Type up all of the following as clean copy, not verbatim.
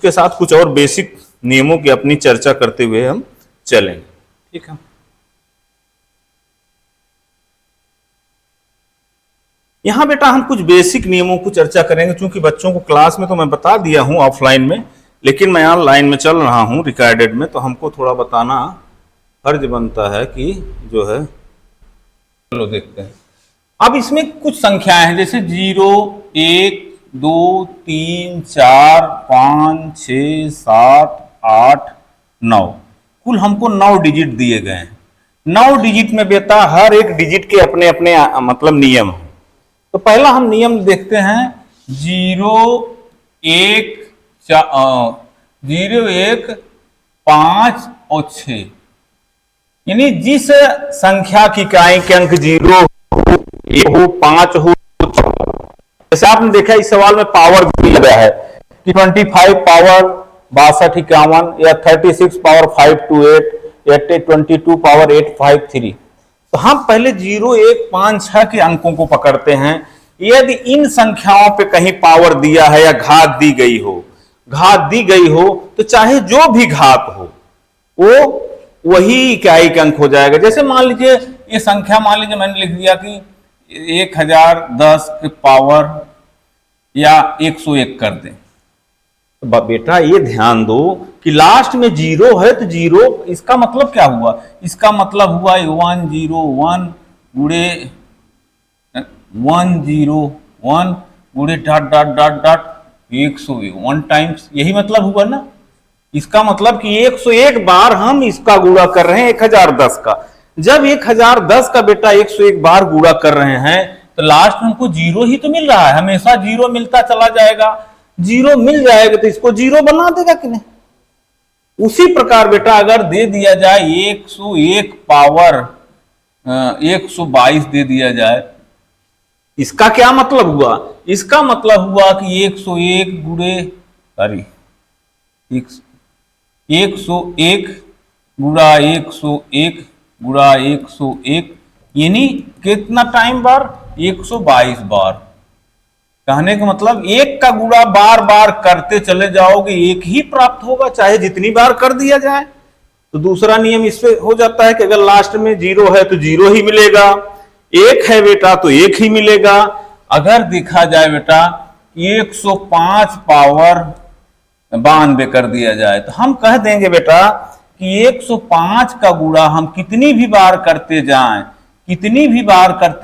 उसके साथ कुछ और बेसिक नियमों की अपनी चर्चा करते हुए हम चलेंगे। ठीक है, यहां बेटा हम कुछ बेसिक नियमों को चर्चा करेंगे, क्योंकि बच्चों को क्लास में तो मैं बता दिया हूं ऑफलाइन में, लेकिन मैं ऑनलाइन में चल रहा हूं रिकॉर्डेड में, तो हमको थोड़ा बताना फर्ज बनता है कि जो है। चलो देखते हैं। अब इसमें कुछ संख्याएं हैं, जैसे 0, 1, 2, 3, 4, 5, 6, 7, 8, 9, कुल हमको 9 डिजिट दिए गए हैं। 9 डिजिट में बेटा हर एक डिजिट के अपने अपने मतलब नियम हैं। तो पहला हम नियम देखते हैं 0, 1, 5 और 6, यानी जिस संख्या की इकाई के अंक 0 हो, 5 हो, जैसे आपने देखा इस सवाल में पावर दिया गया है कि 25 पावर 62 51, या 36 पावर 528, या 22 पावर 853। तो हम पहले 0, 1, 5, 6 के अंकों को पकड़ते हैं। यदि इन संख्याओं पे कहीं पावर दिया है या घात दी गई हो, तो चाहे जो भी घात हो वो वही इकाई का अंक हो जाएगा। जैसे मान लीजिए ये संख्या, मान लीजिए मैंने लिख दिया कि 1010 के पावर या 101 कर दें, तो बेटा ये ध्यान दो कि लास्ट में 0 है, तो 0 इसका मतलब क्या हुआ? इसका मतलब हुआ 101 गुणे 101 गुणे dot dot dot dot 101 times, यही मतलब हुआ ना। इसका मतलब कि 101 बार हम इसका गुणा कर रहे हैं 1010 का। जब 1010 का बेटा 101 बार गुणा कर रहे हैं, तो लास्ट में हमको 0 ही तो मिल रहा है, हमेशा 0 मिलता चला जाएगा। 0 मिल जाएगा तो इसको 0 बना देगा कि नहीं। उसी प्रकार बेटा अगर दे दिया जाए 101 पावर 122 दे दिया जाए, इसका क्या मतलब हुआ? इसका मतलब हुआ कि 101 गुणे 101 गुणा 101 गुणा 101, यानी कितना टाइम बार? 122 बार। कहने का मतलब एक का गुणा बार बार करते चले जाओगे, एक ही प्राप्त होगा, चाहे जितनी बार कर दिया जाए। तो दूसरा नियम इससे हो जाता है कि अगर लास्ट में 0 है तो 0 ही मिलेगा, 1 है बेटा तो 1 ही मिलेगा। अगर देखा जाए बेटा 105 पावर 92 कर दिया जाए, तो हम कह देंगे बेटा कि 105 का गुणा हम कितनी भी बार करते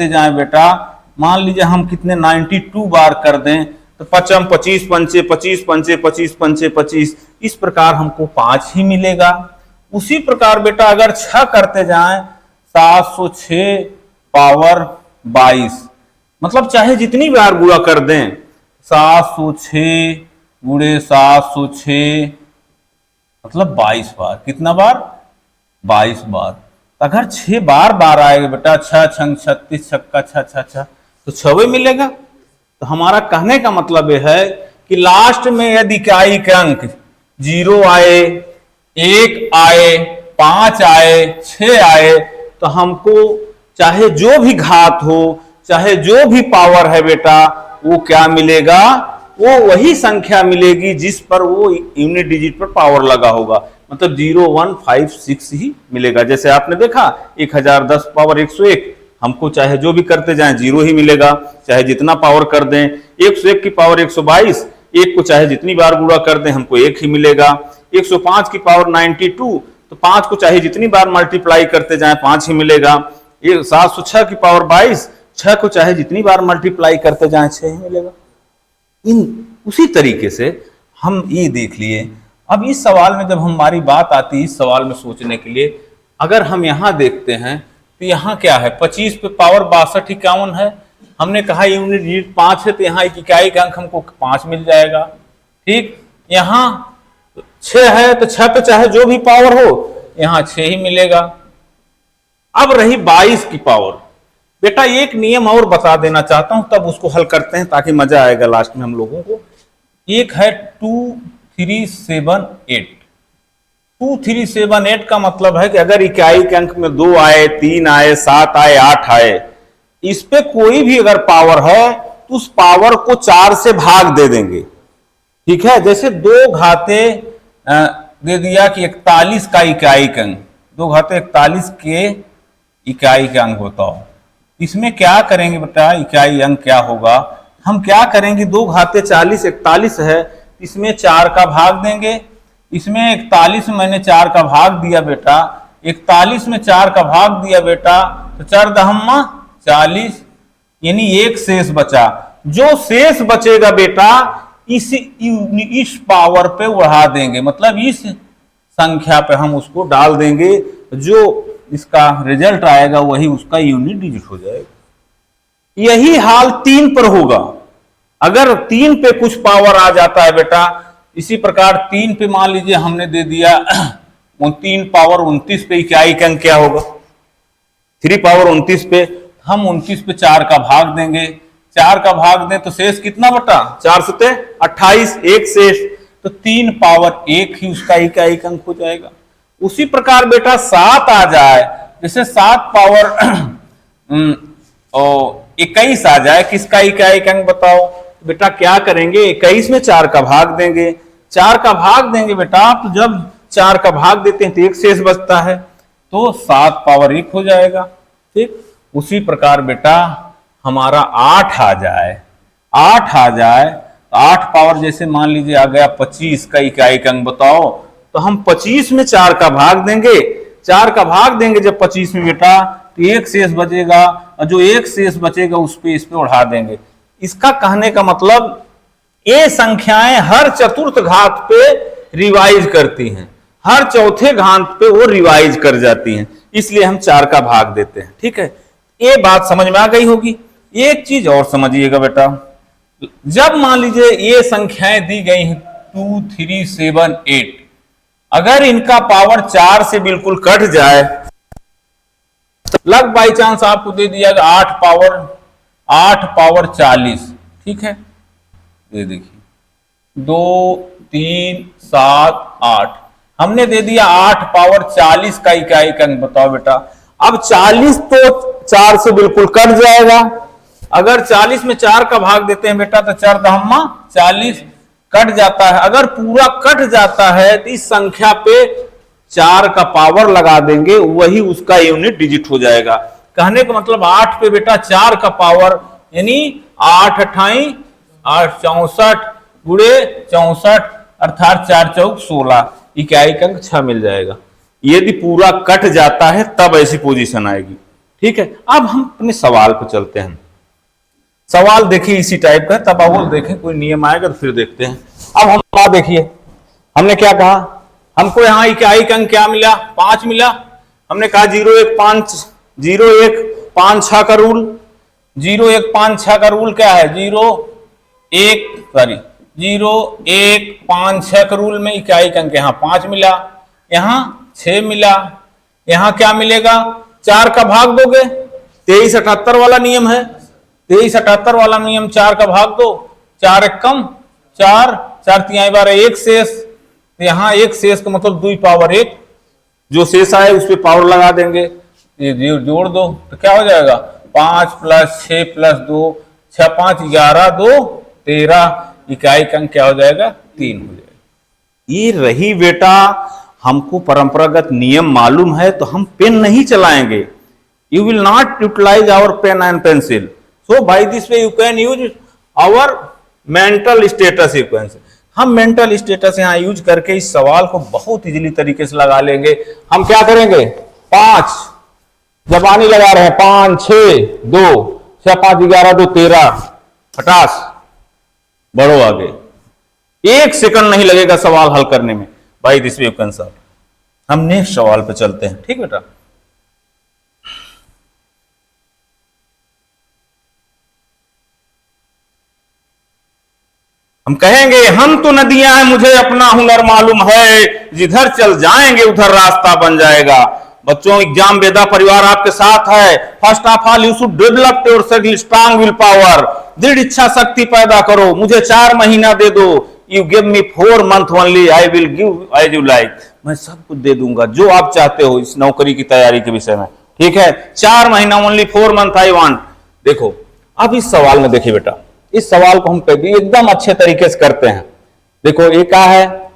जाएं बेटा, मान लीजिए हम कितने 92 बार कर दें, तो 55 25 पंचे 25 पंचे 25 पंचे 25, इस प्रकार हमको 5 ही मिलेगा। उसी प्रकार बेटा अगर 6 करते जाएं 706 पावर 22, मतलब चाहे जितनी बार गुणा कर दें, 706 गुणे 706 मतलब 22 बार। कितना बार? 22 बार। अगर 6 बार आएगा बेटा, 6 छंग 36, छक्का 6 6 6, तो 6 मिलेगा। तो हमारा कहने का मतलब यह है कि लास्ट में यदि इकाई के अंक 0 आए, 1 आए, 5 आए, 6 आए, तो हमको चाहे जो भी घात हो, चाहे जो भी पावर है बेटा, वो क्या मिलेगा? वो वही संख्या मिलेगी जिस पर वो यूनिट डिजिट पर पावर लगा होगा, मतलब 0156 ही मिलेगा। जैसे आपने देखा 1010 पावर 101, हमको चाहे जो भी करते जाएं 0 ही मिलेगा, चाहे जितना पावर कर दें। 101 की पावर 122, 1 को चाहे जितनी बार गुणा कर दें हमको 1 ही मिलेगा। 105 की पावर 92, तो 5 को चाहे जितनी बार मल्टीप्लाई करते जाएं 5 ही मिलेगा। 706 की पावर 22, 6 को चाहे जितनी बार मल्टीप्लाई करते जाएं 6 ही मिलेगा। उसी तरीके से हम ये देख लिए। अब इस सवाल में जब हमारी बात आती है इस सवाल में सोचने के लिए, अगर हम यहां देखते हैं तो यहां क्या है? 25 पे पावर 62 51 है। हमने कहा यूनिट डिजिट 5 है, तो यहाँ एक इकाई का अंक हमको 5 मिल जाएगा। ठीक, यहां 6 है तो 6 पे चाहे जो भी पावर हो यहां 6 ही मिलेगा। अब रही 22 की पावर, बेटा एक नियम और बता देना चाहता हूं, तब उसको हल करते हैं ताकि मजा आएगा लास्ट में हम लोगों को। एक है 2378। 2378 का मतलब है कि अगर इकाई के अंक में 2 आए, 3 आए, 7 आए, 8 आए, इस पे कोई भी अगर पावर है तो उस पावर को 4 से भाग दे देंगे। ठीक है, जैसे 2 घाते दे दिया कि 41 का इकाई अंक, 2 घाते 41 के इकाई का अंक बताओ। इसमें क्या करेंगे बेटा, इकाई अंक क्या होगा, हम क्या करेंगे, 2 घाते 40 41 है, इसमें 4 का भाग देंगे। इसमें 41 में मैंने 4 का भाग दिया बेटा, 41 में 4 का भाग दिया बेटा, तो 4 दहम्मा 40, यानी 1 शेष बचा। जो शेष बचेगा बेटा इस पावर पे बढ़ा देंगे, मतलब इस संख्या पे हम उसको डाल देंगे, जो इसका रिजल्ट आएगा वही उसका यूनिट डिजिट हो जाएगा। यही हाल 3 पर होगा। अगर 3 पे कुछ पावर आ जाता है बेटा, इसी प्रकार 3 पे मान लीजिए हमने दे दिया 3 पावर 29 पे इकाई का अंक क्या होगा, 3 पावर 29 पे हम 29 पे 4 का भाग देंगे, 4 का भाग दें तो शेष कितना बटा, 4 सते 28, 1 शेष, तो 3 पावर 1 ही उसका इकाई का अंक हो जाएगा। उसी प्रकार बेटा 7 आ जाए, जैसे 7 पावर 21 आ जाए, किसका इकाई का अंक बताओ बेटा, क्या करेंगे, 21 में 4 का भाग देंगे, 4 का भाग देंगे बेटा, तो जब 4 का भाग देते हैं तो 1 शेष बचता है, तो 7 पावर 1 हो जाएगा। ठीक, उसी प्रकार बेटा हमारा 8 आ जाए, 8 आ जाए, 8 पावर जैसे मान लीजिए आ गया 25 का इकाई का अंक बताओ, तो हम 25 में 4 का भाग देंगे, 4 का भाग देंगे जब 25 में बेटा, तो 1 शेष बचेगा, और जो 1 शेष बचेगा उस पे इस पे उड़ा देंगे। इसका कहने का मतलब ये संख्याएं हर चतुर्थ घात पे रिवाइज करती हैं, हर चौथे घात पे वो रिवाइज कर जाती हैं, इसलिए हम 4 का भाग देते हैं। ठीक है, ये बात समझ में आ गई होगी। एक चीज और समझिएगा बेटा, जब मान लीजिए ये संख्याएं दी गई हैं 2, 3, 7, 8, अगर इनका पावर 4 से बिल्कुल कट जाए, लग बाई चांस आपको दे दिया 8 पावर 40, ठीक है, ये देखिए 2, 3, 7, 8, हमने दे दिया 8 पावर 40 का इकाई का अंक बताओ बेटा। अब 40 तो 4 से बिल्कुल कट जाएगा, अगर 40 में 4 का भाग देते हैं बेटा तो 4 दहम्मा 40 कट जाता है। अगर पूरा कट जाता है तो इस संख्या पे 4 का पावर लगा देंगे, वही उसका यूनिट डिजिट हो जाएगा। कहने का मतलब 8 पे बेटा 4 का पावर, यानी 8 28 8 64 गुणे 64 अर्थात 4 चौक 16, इकाई का अंक 6 मिल जाएगा। यदि पूरा कट जाता है तब ऐसी पोजीशन आएगी। ठीक है, अब हम अपने सवाल पर चलते हैं। सवाल देखिए इसी टाइप का, तब आप देखें कोई नियम आएगा तो फिर देखते हैं। अब हम देखिए, हमने क्या कहा, हमको यहाँ इकाई का अंक क्या मिला, 5 मिला। हमने कहा 0 1 5 6 का रूल, 0 1 5 6 का रूल क्या है, 0 1 5 6 का रूल में इकाई का अंक यहाँ 5 मिला, यहाँ 6 मिला, यहाँ क्या मिलेगा, 4 का भाग दोगे, 23 78 वाला नियम है, 23 78 वाला नियम, 4 का भाग दो, 4 1 कम 4 4 3 12 1 शेष, तो यहाँ 1 शेष का मतलब 2 पावर 1, जो शेष आए उस पर पावर लगा देंगे, ये जोड़ दो तो क्या हो जाएगा, 5 + 6 + 2 6 5 11 2 13, इकाई का अंक क्या हो जाएगा, 3 हो जाएगा। ये रही बेटा, हमको परंपरागत नियम मालूम है तो हम पेन नहीं चलाएंगे। You will not utilise our pen and pencil, so by this way you can use our mental status sequence. हम मेंटल स्टेटस यहाँ यूज करके इस सवाल को बहुत इजीली तरीके से लगा लेंगे। हम क्या करेंगे, 5 जबानी लगा रहे हैं, 5 6 2 6 5 11 2 13, 50, बढ़ो आगे, 1 सेकंड नहीं लगेगा सवाल हल करने में। By this way you can solve. हम नेक्स्ट सवाल पे चलते हैं। ठीक बेटा, हम कहेंगे, हम तो नदियां हैं, मुझे अपना हुनर मालूम है, जिधर चल जाएंगे उधर रास्ता बन जाएगा। बच्चों, एग्जाम बेदा परिवार आपके साथ है। First of all you should develop your strong will power, दृढ़ इच्छा शक्ति पैदा करो। मुझे 4 महीना दे दो, you give me 4 months only, I will give as you like, मैं सब कुछ दे दूंगा जो आप चाहते हो इस नौकरी की तैयारी के विषय में। ठीक है, 4 महीना ओनली, 4 months आई वांट। देखो अब इस सवाल में देखिए बेटा, इस सवाल को हम एकदम अच्छे तरीके से करते हैं। देखो ये क्या है,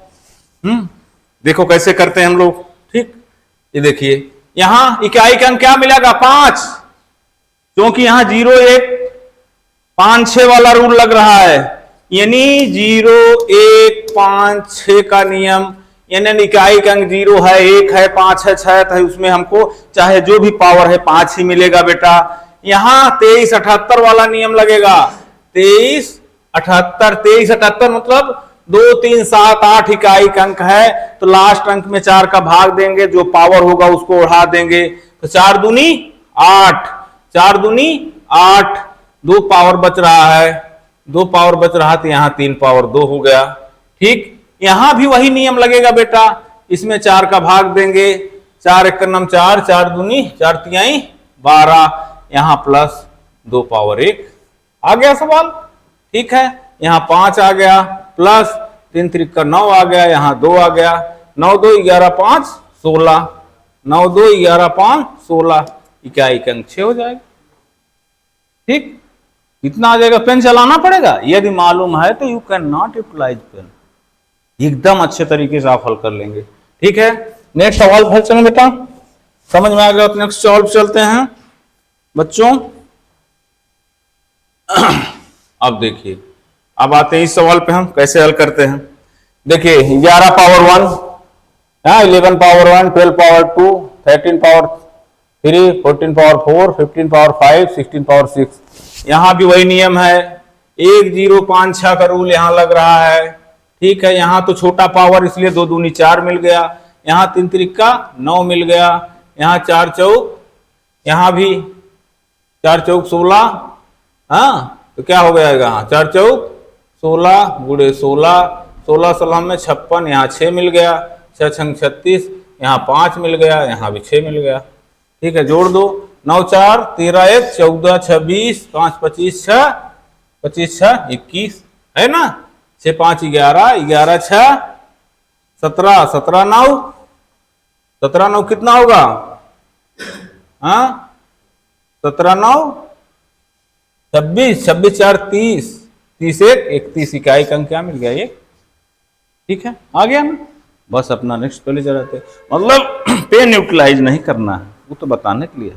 देखो कैसे करते हैं हम लोग। ठीक, ये देखिए यहां इकाई का अंक क्या मिलेगा 5, क्योंकि यहां 0 1 5 6 वाला रूल लग रहा है, यानी 0 1 5 6 का नियम, यानी इकाई का अंक 0 है 1 है 5 है 6 है, तो उसमें हमको चाहे जो भी पावर है 5 ही मिलेगा बेटा। यहां 23 78 वाला नियम लगेगा, 23 78 23 78 मतलब 2 3 7 8 इकाई का अंक है, तो लास्ट अंक में 4 का भाग देंगे, जो पावर होगा उसको उड़ा देंगे, तो 4 दूनी 8 4 दूनी 8, 2 पावर बच रहा है, 2 पावर बच रहा, तो यहां 3 पावर 2 हो गया। ठीक, यहां भी वही नियम लगेगा बेटा, इसमें 4 का भाग देंगे, 4 1 4 4 दूनी 4 तिहाई 12, यहां प्लस 2 पावर 1 आ गया सवाल। ठीक है, यहां 5 आ गया, प्लस 3 3 9 आ गया, यहां 2 आ गया, 9 2 11 5 16, 9 2 11 5 16, इकाई का अंक 6 हो जाएगा। ठीक, कितना आ जाएगा, पेन चलाना पड़ेगा, यदि मालूम है तो you can not utilise pen, एकदम अच्छे तरीके से आप हल कर लेंगे। ठीक है, नेक्स्ट सवाल हल चलें बेटा, समझ में आ गया, नेक्स्ट सवाल चलते हैं बच्चों। अब देखिए, अब आते हैं इस सवाल पे हम कैसे हल करते हैं। देखिए 11 power 1, 11 power 1, 12 power 2, 13 power 3, 14 power 4, 15 power 5, 16 power 6, यहां भी वही नियम है, 1 0 5 6 का रूल यहां लग रहा है। ठीक है, यहां तो छोटा पावर इसलिए 2 दूनी 4 मिल गया, यहां 3 3 9 मिल गया, यहां 4 चौक, यहां भी 4 चौक 16, तो क्या हो जाएगा 4 चौक 16 गुड़े 16, 16 16 में 56, यहाँ 6 मिल गया, 6 छंग 36, यहाँ 5 मिल गया, यहाँ भी 6 मिल गया। ठीक है, जोड़ दो, 9 4 13 1 14 26 5 25 6 25 6 21 है ना, 6 5 11 11 6 17 17 9 17 9 कितना होगा, 17 9 26 26 4 30 30 1 31, इकाई का अंक क्या मिल गया ये। ठीक है, आ गया ना, बस अपना नेक्स्ट पे ले जा रहे थे, मतलब पेन यूटिलाइज नहीं करना है, वो तो बताने के लिए है,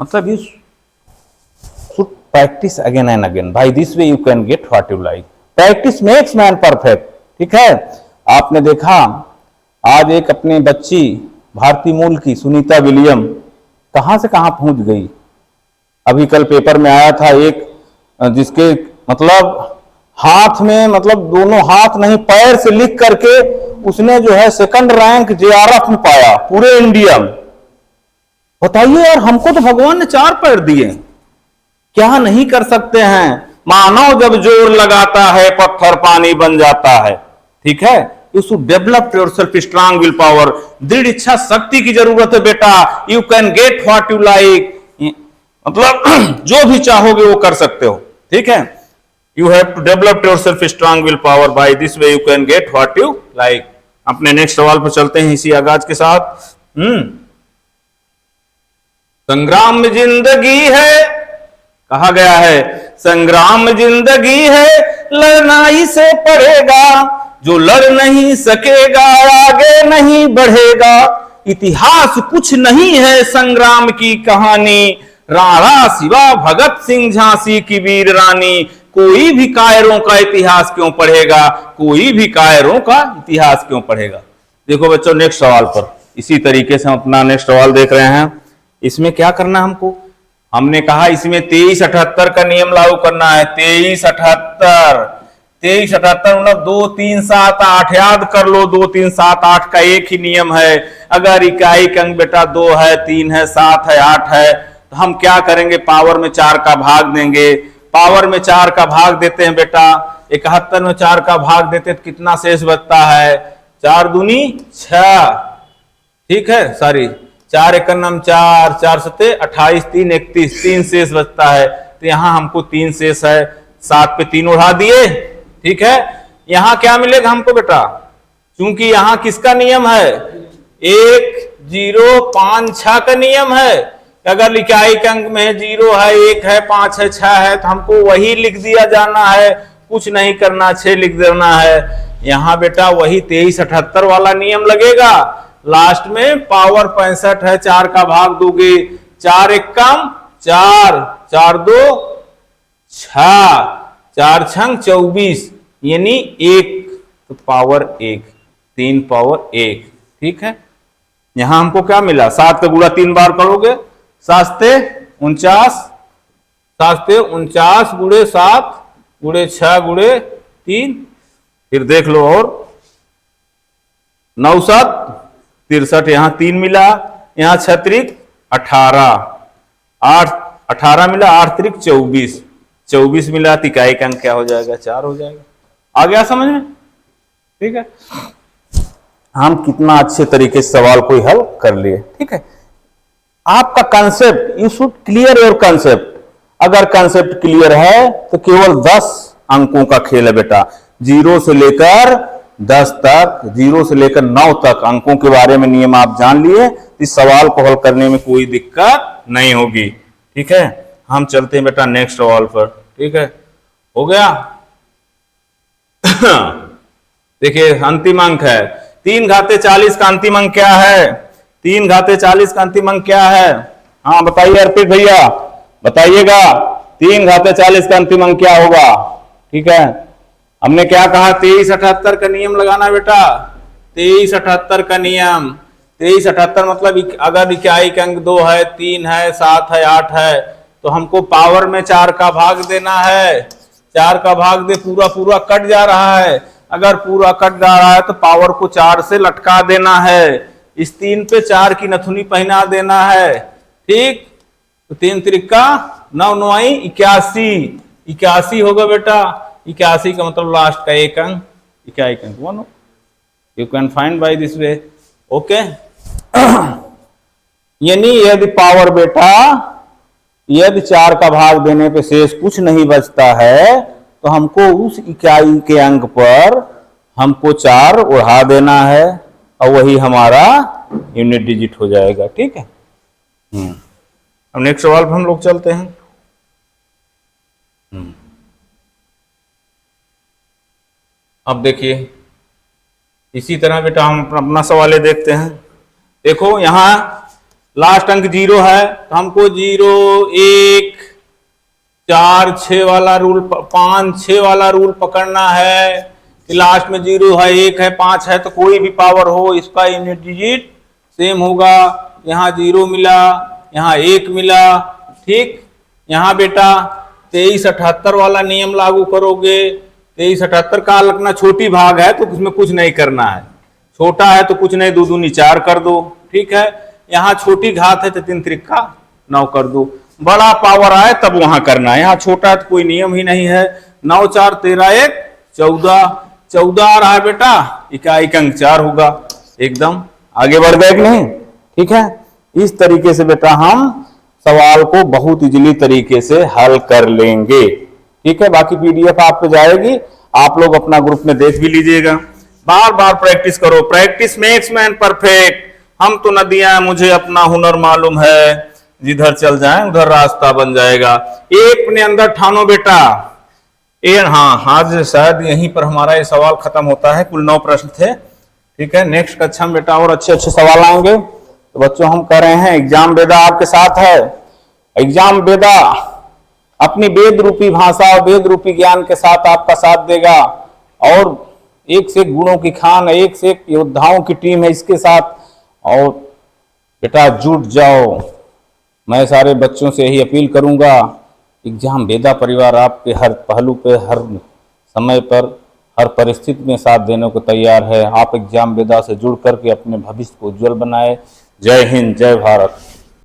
मतलब you should practise again and again, by this way you can get what you like, practice makes man perfect. ठीक है, आपने देखा आज एक अपनी बच्ची भारतीय मूल की सुनीता विलियम कहां से कहां पहुंच गई। अभी कल पेपर में आया था एक, जिसके मतलब हाथ में, मतलब दोनों हाथ नहीं पैर से लिख करके उसने जो है 2nd रैंक JRF में पाया पूरे इंडिया में। बताइए यार, हमको तो भगवान ने 4 पैर दिए, क्या नहीं कर सकते हैं। मानव जब जोर लगाता है पत्थर पानी बन जाता है। ठीक है, you should develop yourself strong will power, दृढ़ इच्छा शक्ति की जरूरत है बेटा। You can get what you like, मतलब जो भी चाहोगे वो कर सकते हो। ठीक है, you have to develop yourself strong will power, by this way you can get what you like. अपने नेक्स्ट सवाल पर चलते हैं इसी आगाज के साथ। संग्राम में जिंदगी है, कहा गया है संग्राम में जिंदगी है, लड़ना ही से पड़ेगा, जो लड़ नहीं सकेगा आगे नहीं बढ़ेगा। इतिहास कुछ नहीं है संग्राम की कहानी, राणा शिवा भगत सिंह झांसी की वीर रानी। कोई भी कायरों का इतिहास क्यों पढ़ेगा, कोई भी कायरों का इतिहास क्यों पढ़ेगा। देखो बच्चों, नेक्स्ट सवाल पर इसी तरीके से हम अपना नेक्स्ट सवाल देख रहे हैं। इसमें क्या करना है हमको, हमने कहा इसमें 23 78 का नियम लागू करना है। 23 78 मतलब 2 3 7 8 याद कर लो, 2 3 7 8 का एक ही नियम है। अगर इकाई का अंक बेटा 2 है 3 है 7 है 8 है, तो हम क्या करेंगे, पावर में 4 का भाग देंगे। पावर में 4 का भाग देते हैं बेटा, 71 में 4 का भाग देते तो कितना शेष बचता है, 4 दूनी 6। ठीक है, सॉरी 4 1 4 4 7 28 3 31, 3 शेष बचता है। तो यहां हमको 3 शेष है, 7 पे 3 उड़ा दिए। ठीक है, यहां क्या मिलेगा हमको बेटा, क्योंकि यहां किसका नियम है, 1 0 5 6 का नियम है। अगर इकाई के अंक में 0 है 1 है 5 है 6 है, तो हमको वही लिख दिया जाना है, कुछ नहीं करना, 6 लिख देना है। यहाँ बेटा वही 2378 वाला नियम लगेगा। लास्ट में पावर 65 है, 4 का भाग दोगे, 4 एक कम 4, 4 2 6, 4 छंग 24 यानी 1, तो पावर 1, 3 पावर 1। ठीक है, यहां हमको क्या मिला, 7 का गुणा 3 बार करोगे, 7 से 49, 7 से 49 गुणे 7 गुणे 6 गुणे 3, फिर देख लो और 9 7 63, यहां 3 मिला, यहां 6 त्रिक 18, 8 18 मिला, 8 त्रिक 24, 24 मिला, तिकाई का अंक क्या हो जाएगा, 4 हो जाएगा। आ गया समझ में? ठीक है, हम कितना अच्छे तरीके से सवाल को हल कर लिए। ठीक है, आपका concept, you should clear your concept. अगर कंसेप्ट क्लियर है तो केवल 10 अंकों का खेल है बेटा, 0 से लेकर 10 तक, 0 से लेकर 9 तक अंकों के बारे में नियम आप जान लिए, इस सवाल को हल करने में कोई दिक्कत नहीं होगी। ठीक है, हम चलते हैं बेटा नेक्स्ट सवाल पर। ठीक है, हो गया। देखिए अंतिम अंक है 3 घाते 40 का अंतिम अंक क्या है, 3 घाते 40 का अंतिम अंक क्या है? हाँ बताइए अर्पित भैया, बताइएगा 3 घाते 40 का अंतिम अंक क्या होगा? ठीक है, हमने क्या कहा, 2378 का नियम लगाना बेटा, 2378 का नियम। 2378 मतलब अगर इकाई के अंक 2 है, 3 है, 7 है, 8 है, तो हमको पावर में 4 का भाग देना है। 4 का भाग दे, पूरा पूरा कट जा रहा है, अगर पूरा कट जा रहा है तो पावर को 4 से लटका देना है, इस 3 पे 4 की नथुनी पहना देना है। ठीक, तो 3 त्रिका 9 9 81, 81 होगा बेटा। 81 का मतलब लास्ट का एक अंक, इकाई का अंक 1, you can find by this way. Okay, यानी यदि पावर बेटा, यदि 4 का भाग देने पे शेष कुछ नहीं बचता है तो हमको उस इकाई के अंक पर हमको 4 उड़ा देना है और वही हमारा यूनिट डिजिट हो जाएगा। ठीक है, अब नेक्स्ट सवाल पर हम लोग चलते हैं। अब देखिए इसी तरह बेटा हम अपना सवाल देखते हैं। देखो यहां लास्ट अंक 0 है तो हमको 0 1 4 6 वाला रूल, 5 6 वाला रूल पकड़ना है कि लास्ट में 0 है, 1 है, 5 है, तो कोई भी पावर हो इसका यूनिट डिजिट सेम होगा। यहाँ 0 मिला, यहाँ 1 मिला। ठीक, यहाँ बेटा 2378 वाला नियम लागू करोगे। 2378 का लगना छोटी भाग है तो उसमें कुछ नहीं करना है, छोटा है तो कुछ नहीं, 2 दूनी 4 कर दो। ठीक है, यहाँ छोटी घात है तो 3 त्रिका 9 कर दो। बड़ा पावर आए तब वहां करना है, यहाँ छोटा है तो कोई नियम ही नहीं है। 9 4 13 1 14, 14 आ रहा है बेटा, इकाई का अंक 4 होगा। एकदम आगे बढ़ गए कि नहीं? ठीक है, इस तरीके से बेटा हम सवाल को बहुत इजीली तरीके से हल कर लेंगे। ठीक है, बाकी पीडीएफ आप पे जाएगी, आप लोग अपना ग्रुप में देख भी लीजिएगा। बार बार प्रैक्टिस करो, प्रैक्टिस मेक्स मैन परफेक्ट। हम तो नदियां, मुझे अपना हुनर मालूम है, जिधर चल जाए उधर रास्ता बन जाएगा। एक अपने अंदर ठानो बेटा। हाँ, आज शायद यहीं पर हमारा ये सवाल खत्म होता है। कुल 9 प्रश्न थे। ठीक है, नेक्स्ट कक्षा में बेटा और अच्छे अच्छे सवाल आएंगे। तो बच्चों हम कह रहे हैं एग्जाम वेदा आपके साथ है। एग्जाम वेदा अपनी वेद रूपी भाषा और वेद रूपी ज्ञान के साथ आपका साथ देगा, और एक से एक गुणों की खान, एक से एक योद्धाओं की टीम है इसके साथ। और बेटा जुट जाओ, मैं सारे बच्चों से यही अपील करूंगा, एग्जाम वेदा परिवार आपके हर पहलू पे, हर समय पर, हर परिस्थिति में साथ देने को तैयार है। आप एग्जाम वेदा से जुड़ करके अपने भविष्य को उज्जवल बनाए। जय हिंद, जय भारत।